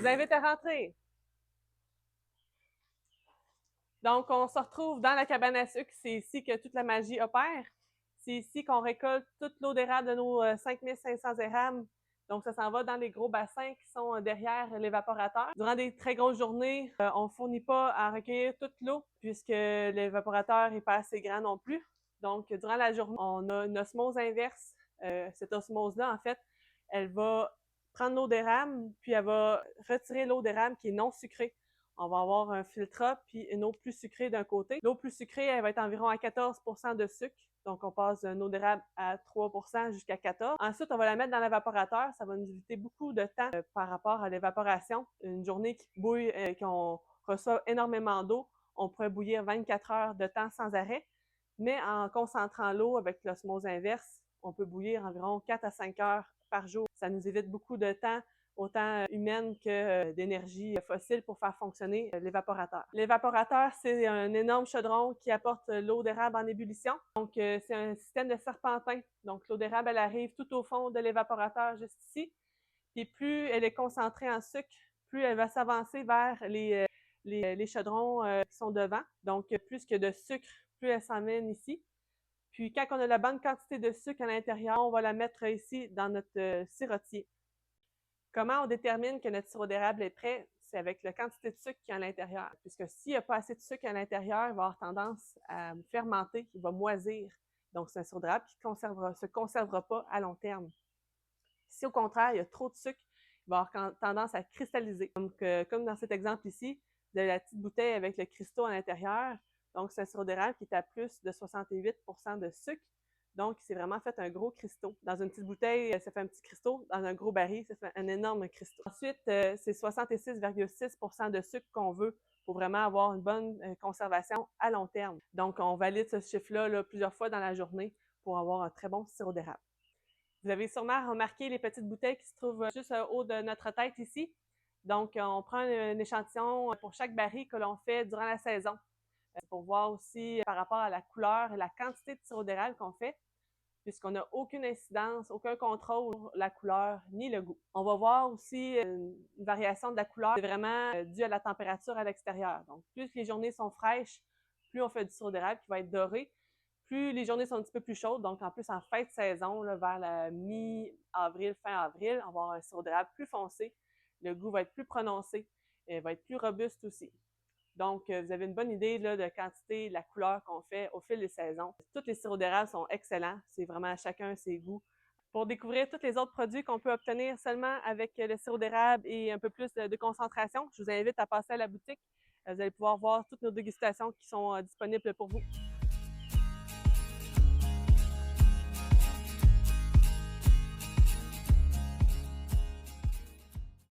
vous invite à rentrer. Donc, on se retrouve dans la cabane à sucre. C'est ici que toute la magie opère. C'est ici qu'on récolte toute l'eau d'érable de nos 5500 érables. Donc, ça s'en va dans les gros bassins qui sont derrière l'évaporateur. Durant des très grosses journées, on ne fournit pas à recueillir toute l'eau puisque l'évaporateur n'est pas assez grand non plus. Donc, durant la journée, on a une osmose inverse. Cette osmose-là, en fait, elle va prendre l'eau d'érable, puis elle va retirer l'eau d'érable qui est non sucrée. On va avoir un filtrat puis une eau plus sucrée d'un côté. L'eau plus sucrée, elle va être environ à 14 de sucre. Donc, on passe d'une eau d'érable à 3 jusqu'à 14. Ensuite, on va la mettre dans l'évaporateur. Ça va nous éviter beaucoup de temps par rapport à l'évaporation. Une journée qui bouille, qu'on reçoit énormément d'eau, on pourrait bouillir 24 heures de temps sans arrêt. Mais en concentrant l'eau avec l'osmose inverse, on peut bouillir environ 4 à 5 heures par jour. Ça nous évite beaucoup de temps, autant humaine que d'énergie fossile pour faire fonctionner l'évaporateur. L'évaporateur, c'est un énorme chaudron qui apporte l'eau d'érable en ébullition. Donc, c'est un système de serpentin. Donc, l'eau d'érable, elle arrive tout au fond de l'évaporateur, juste ici. Puis, plus elle est concentrée en sucre, plus elle va s'avancer vers les chaudrons qui sont devant. Donc, plus que de sucre, plus elle s'emmène ici. Puis, quand on a la bonne quantité de sucre à l'intérieur, on va la mettre ici dans notre sirotier. Comment on détermine que notre sirop d'érable est prêt? C'est avec la quantité de sucre qu'il y a à l'intérieur. Puisque s'il n'y a pas assez de sucre à l'intérieur, il va avoir tendance à fermenter, il va moisir. Donc, c'est un sirop d'érable qui ne se conservera pas à long terme. Si au contraire, il y a trop de sucre, il va avoir tendance à cristalliser. Donc, comme dans cet exemple ici, de la petite bouteille avec le cristaux à l'intérieur. Donc, c'est un sirop d'érable qui est à plus de 68 de sucre. Donc, c'est vraiment fait un gros cristaux. Dans une petite bouteille, ça fait un petit cristaux. Dans un gros baril, ça fait un énorme cristaux. Ensuite, c'est 66,6 de sucre qu'on veut pour vraiment avoir une bonne conservation à long terme. Donc, on valide ce chiffre-là plusieurs fois dans la journée pour avoir un très bon sirop d'érable. Vous avez sûrement remarqué les petites bouteilles qui se trouvent juste au haut de notre tête ici. Donc, on prend un échantillon pour chaque baril que l'on fait durant la saison. Pour voir aussi par rapport à la couleur et la quantité de sirop d'érable qu'on fait, puisqu'on n'a aucune incidence, aucun contrôle sur la couleur ni le goût. On va voir aussi une variation de la couleur, c'est vraiment dû à la température à l'extérieur. Donc, plus les journées sont fraîches, plus on fait du sirop d'érable qui va être doré. Plus les journées sont un petit peu plus chaudes, donc en plus en fin de saison, là, vers la mi-avril, fin avril, on va avoir un sirop d'érable plus foncé. Le goût va être plus prononcé et va être plus robuste aussi. Donc, vous avez une bonne idée là, de quantité, de la couleur qu'on fait au fil des saisons. Tous les sirops d'érable sont excellents. C'est vraiment à chacun ses goûts. Pour découvrir tous les autres produits qu'on peut obtenir seulement avec le sirop d'érable et un peu plus de concentration, je vous invite à passer à la boutique. Vous allez pouvoir voir toutes nos dégustations qui sont disponibles pour vous.